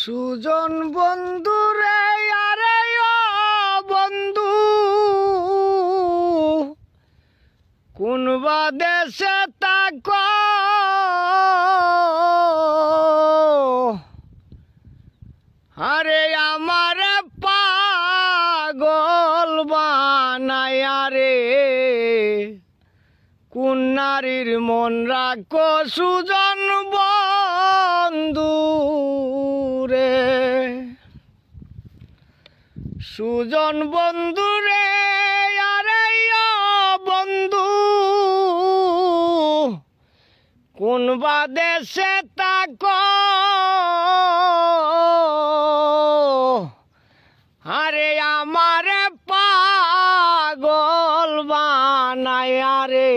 সুজন বন্ধু রে আরে ও বন্ধু কোনবা দেশে তাক আরে আমার পাগল বানায়া রে কোন নারীর মন রাখো সুজন বন্ধু রে সুজন বন্ধু রে আরে ও বন্ধু কোনবা দেশে তাক আরে আমার পাগল বানায়া রে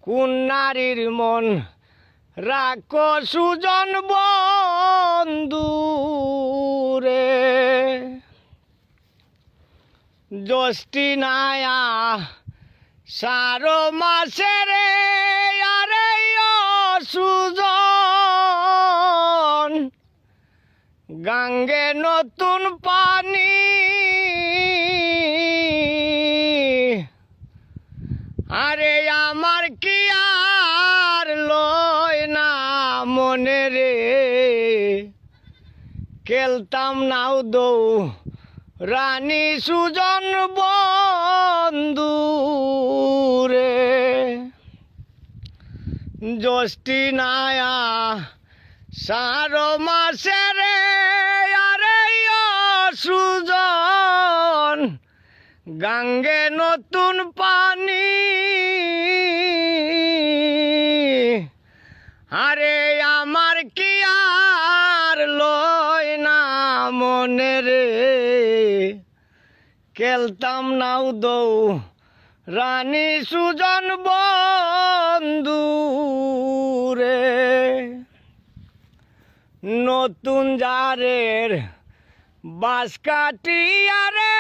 কোন নারীর মন রাখো সুজন বন্ধু রে জ্যৈষ্ঠী নায়া সারো মাসে রে আরে ও সুজন গাঙ্গে নতুন পানি আরে আমার কি আর লয় না মনে রে খেলতাম নাও দৌ রানী সুজন বন্ধু রে জ্যৈষ্ঠী নায়া সারো মাসে রে আরে ও সুজন গাঙ্গে নতুন পানি আরে আমার কি আর লয় না মনে রে খেলতাম নাও দৌ রানী সুজন বন্ধু রে নতুন জারের বাঁশ কাটিয়া রে